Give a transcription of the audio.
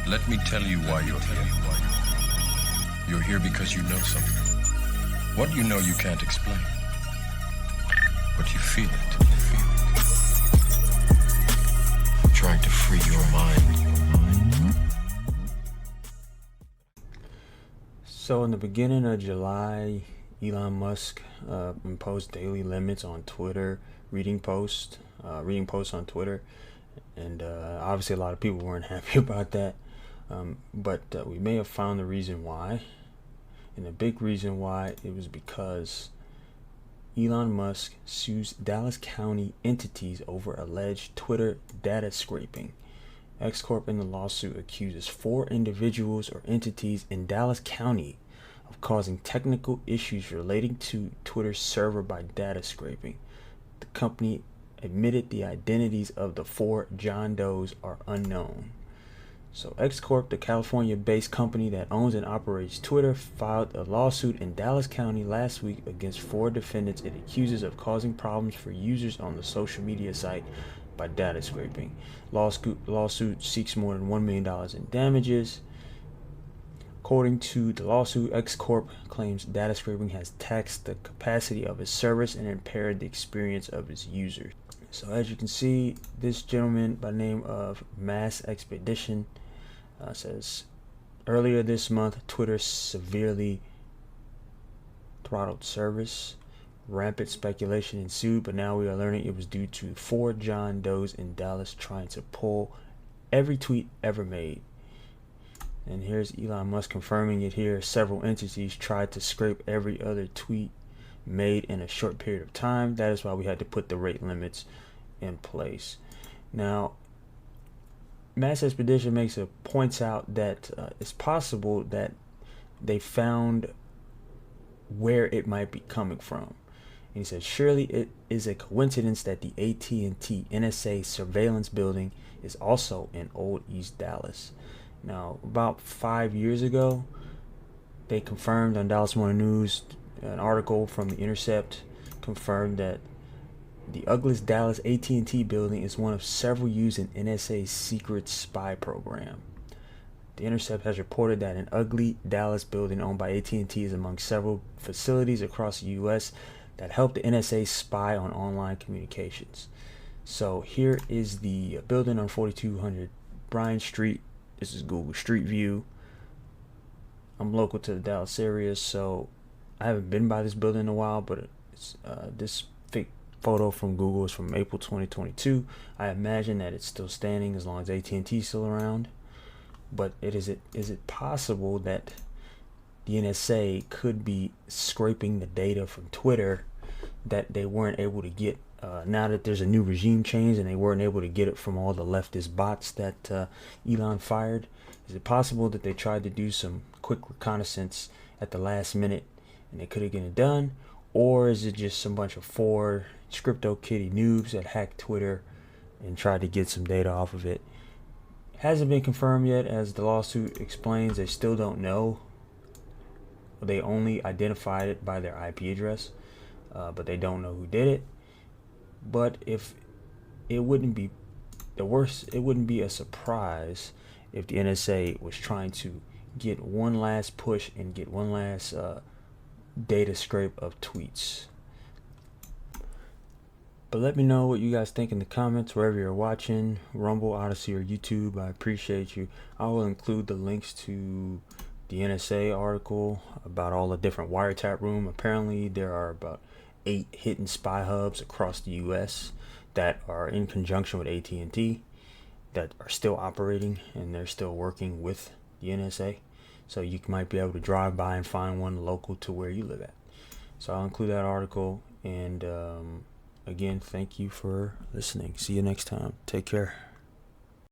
Let me tell you why you're here. You're here because you know something. What you know you can't explain. But you feel it. I'm trying to free your mind. So in the beginning of July, Elon Musk imposed daily limits on Twitter, reading posts on Twitter. And obviously a lot of people weren't happy about that. But we may have found the reason why. And the big reason why, it was because Elon Musk sues Dallas County entities over alleged Twitter data scraping. X Corp in the lawsuit accuses 4 individuals or entities in Dallas County of causing technical issues relating to Twitter's server by data scraping. The company admitted the identities of the 4 John Does are unknown. So X Corp, the California-based company that owns and operates Twitter, filed a lawsuit in Dallas County last week against 4 defendants it accuses of causing problems for users on the social media site by data scraping. Lawsuit seeks more than $1 million in damages. According to the lawsuit, X Corp claims data scraping has taxed the capacity of its service and impaired the experience of its users. So as you can see, this gentleman by the name of Mass Expedition says, earlier this month, Twitter severely throttled service. Rampant speculation ensued, but now we are learning it was due to 4 John Does in Dallas trying to pull every tweet ever made. And here's Elon Musk confirming it here. Several entities tried to scrape every other tweet made in a short period of time. That is why we had to put the rate limits in place. Now, Mass Expedition points out that it's possible that they found where it might be coming from. And he said, surely it is a coincidence that the AT&T NSA surveillance building is also in Old East Dallas. Now, about 5 years ago, they confirmed on Dallas Morning News, an article from The Intercept confirmed that the ugliest Dallas AT&T building is one of several used in NSA's secret spy program. The Intercept has reported that an ugly Dallas building owned by AT&T is among several facilities across the U.S. that help the NSA spy on online communications. So here is the building on 4200 Bryan Street. This is Google Street View. I'm local to the Dallas area, so I haven't been by this building in a while, but it's, this fake photo from Google is from April 2022. I imagine that it's still standing as long as AT&T is still around. But is it possible that the NSA could be scraping the data from Twitter that they weren't able to get now that there's a new regime change, and they weren't able to get it from all the leftist bots that Elon fired? Is it possible that they tried to do some quick reconnaissance at the last minute and they couldn't get it done? Or is it just some bunch of 4 CryptoKitty noobs that hacked Twitter and tried to get some data off of it? Hasn't been confirmed yet. As the lawsuit explains, they still don't know. They only identified it by their IP address, but they don't know who did it. But if it wouldn't be a surprise if the NSA was trying to get one last push and get one last data scrape of tweets. But let me know what you guys think in the comments wherever you're watching, Rumble, Odyssey, or YouTube. I appreciate you. I will include the links to the NSA article about all the different wiretap room. Apparently there are about 8 hidden spy hubs across the US that are in conjunction with AT&T that are still operating, and they're still working with the NSA. So you might be able to drive by and find one local to where you live at. So I'll include that article. And again, thank you for listening. See you next time. Take care.